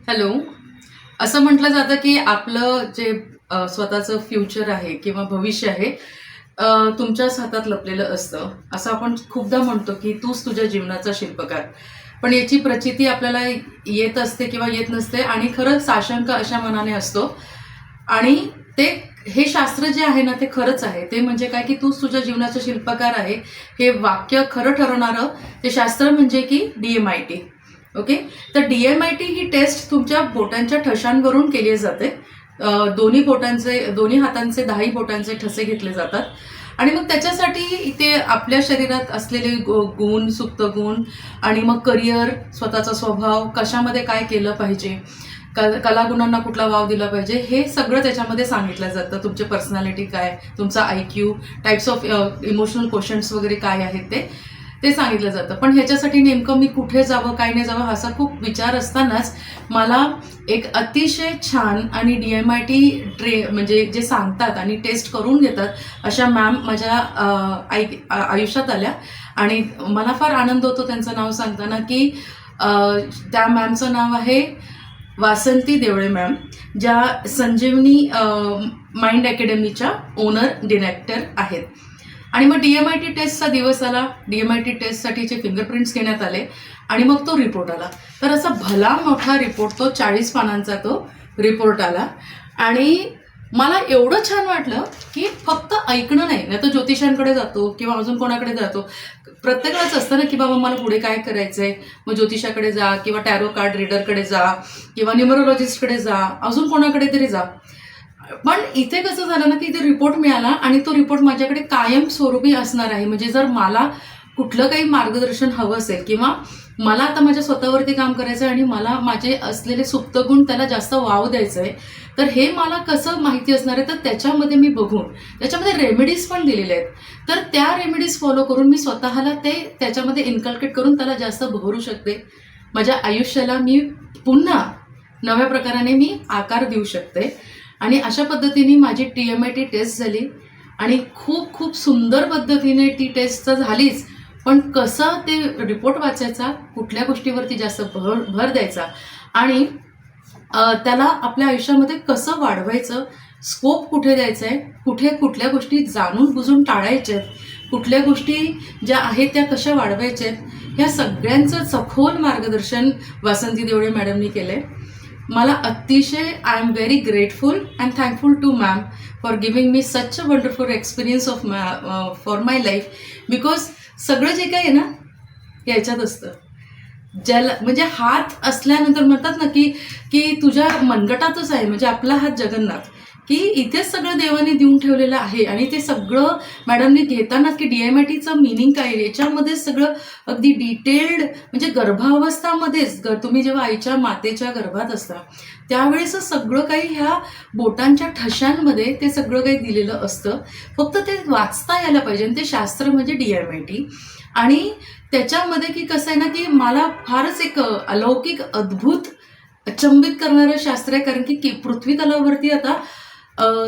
Hello. असं म्हटलं जातं की आपलं जे स्वतःचं फ्युचर आहे किंवा भविष्य आहे तुमच्याच हातात लपलेलं असतं. असं आपण खूपदा म्हणतो की तूच तुझ्या जीवनाचा शिल्पकार. पण याची प्रचिती आपल्याला येत असते किंवा येत नसते आणि खरंच साशंक अशा मनाने असतो. आणि ते हे शास्त्र जे आहे ना ते खरंच आहे. ते म्हणजे काय की तूच तुझ्या जीवनाचा शिल्पकार आहे. हे वाक्य खरं ठरवणारं ते शास्त्र म्हणजे की DMIT. ओके. तर DMIT ही टेस्ट तुमच्या बोटांच्या ठशांवरून केली जाते. दोन्ही हातांचे 10 बोटांचे ठसे घेतले जातात आणि मग त्याच्यासाठी इथे आपल्या शरीरात असलेले गुण, सुप्त गुण आणि मग करिअर, स्वतःचा स्वभाव, कशामध्ये काय केलं पाहिजे, कलागुणांना कुठला वाव दिला पाहिजे, हे सगळं त्याच्यामध्ये सांगितलं जातं. तुमची पर्सनॅलिटी काय, तुमचा IQ, types of emotional questions वगैरे काय आहेत ते सांगितलं जातं. पण ह्याच्यासाठी नेमकं मी कुठे जावं, काय नाही जावं असा खूप विचार असतानाच मला एक अतिशय छान आणि DMIT म्हणजे जे सांगतात आणि टेस्ट करून घेतात अशा मॅम माझ्या आयुष्यात आल्या आणि मला फार आनंद होतो त्यांचं नाव सांगताना की त्या मॅमचं नाव आहे वासंती देवळे मॅम, ज्या संजीवनी माइंड अकॅडमीच्या ओनर डिरेक्टर आहेत. आणि मग DMIT टेस्टचा दिवस आला. DMIT टेस्टसाठीचे फिंगरप्रिंट्स घेण्यात आले आणि मग तो रिपोर्ट आला. तर असा भला मोठा रिपोर्ट, तो 40 पानांचा तो रिपोर्ट आला आणि मला एवढं छान वाटलं की फक्त ऐकणं नाही तर ज्योतिषांकडे जातो किंवा अजून कोणाकडे जातो. प्रत्येकालाच असतं ना की बाबा मला पुढे काय करायचं आहे, मग ज्योतिषाकडे जा किंवा टॅरो कार्ड रीडरकडे जा किंवा न्यूमरोलॉजिस्टकडे जा, अजून कोणाकडे तरी जा. पण इथे कसं झालं ना की इथे रिपोर्ट मिळाला आणि तो रिपोर्ट माझ्याकडे कायम स्वरूपी असणार आहे. म्हणजे जर मला कुठलं काही मार्गदर्शन हवं असेल किंवा मला आता माझ्या स्वतःवरती काम करायचं आहे आणि मला माझे असलेले सुप्त गुण त्याला जास्त वाव द्यायचं आहे, तर हे मला कसं माहिती असणार आहे, तर त्याच्यामध्ये मी बघून त्याच्यामध्ये रेमेडीज पण दिलेल्या आहेत. तर त्या रेमेडीज फॉलो करून मी स्वतःला त्याच्यामध्ये इन्कल्केट करून त्याला जास्त भरू शकते. माझ्या आयुष्याला मी पुन्हा नव्या प्रकाराने मी आकार देऊ शकते. आणि अशा पद्धतीने माझी DMIT टेस्ट झाली आणि खूप खूप सुंदर पद्धतीने ती टेस्ट तर झालीच, पण कसं ते रिपोर्ट वाचायचा, कुठल्या गोष्टीवरती जास्त भर द्यायचा आणि त्याला आपल्या आयुष्यामध्ये कसं वाढवायचं, स्कोप कुठे द्यायचा आहे, कुठल्या गोष्टी जाणून बुजून टाळायच्या आहेत, कुठल्या गोष्टी ज्या आहेत त्या कशा वाढवायच्या आहेत, ह्या सगळ्यांचं सखोल मार्गदर्शन वासंती देवळे मॅडमनी केलं आहे. मला अतिशय I am very grateful and thankful to ma'am for giving me such a wonderful experience for my life. Because सगळं जे काही आहे ना याच्यात असतं. ज्याला म्हणजे हात असल्यानंतर म्हणतात ना की तुझ्या मनगटातच आहे, म्हणजे आपला हात जगन्नाथ, की इथेच सगळं देवाने देऊन ठेवलेलं आहे. आणि ते सगळं मॅडमने घेताना की DMITचं मिनिंग काय आहे याच्यामध्ये सगळं अगदी डिटेल्ड, म्हणजे गर्भावस्थामध्येच तुम्ही जेव्हा आईच्या मातेच्या गर्भात असता त्यावेळेस सगळं काही ह्या बोटांच्या ठशांमध्ये ते सगळं काही दिलेलं असतं. फक्त ते वाचता यायला पाहिजे आणि ते शास्त्र म्हणजे DMIT. आणि त्याच्यामध्ये की कसं आहे ना की मला फारच एक अलौकिक, अद्भुत, अचंबित करणारं शास्त्र आहे. कारण की पृथ्वी तलावरती आता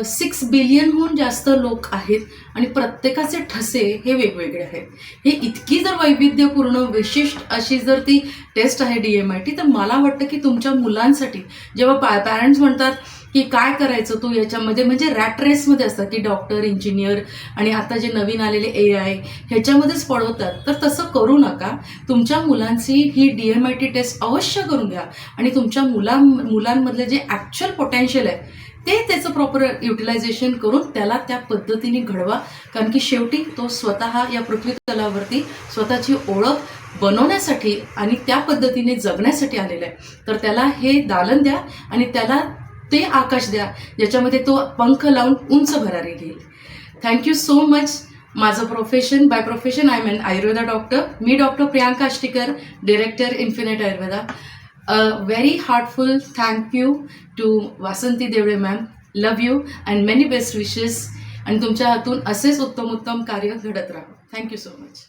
6 बिलियनहून जास्त लोक आहेत आणि प्रत्येकाचे ठसे हे वेगवेगळे आहेत. हे इतकी जर वैविध्यपूर्ण विशिष्ट अशी जर ती टेस्ट आहे DMIT, तर मला वाटतं की तुमच्या मुलांसाठी जेव्हा पॅरेंट्स म्हणतात की काय करायचं तू याच्यामध्ये, म्हणजे रॅट रेसमध्ये असतात की डॉक्टर, इंजिनियर आणि आता जे नवीन आलेले AI ह्याच्यामध्येच पळवतात, तर तसं करू नका. तुमच्या मुलांची ही DMIT टेस्ट अवश्य करून घ्या आणि तुमच्या मुलांमधले जे ॲक्च्युअल पोटेन्शियल आहे त्याचं प्रॉपर युटिलायझेशन करून त्याला त्या पद्धतीने घडवा. कारण की शेवटी तो स्वतः या पृथ्वी तलावरती स्वतःची ओळख बनवण्यासाठी आणि त्या पद्धतीने जगण्यासाठी आलेला आहे. तर त्याला हे दालन द्या आणि त्याला ते आकाश द्या ज्याच्यामध्ये तो पंख लावून उंच भरारी घेईल. Thank you so much. माझं profession, by profession I am an Ayurveda doctor. मी doctor Priyanka Ashtikar, director infinite Ayurveda. Very heartful thank you to Vasanti Deole ma'am. Love you and many best wishes. आणि तुमच्या हातून असेच उत्तम कार्य घडत राहा. Thank you so much.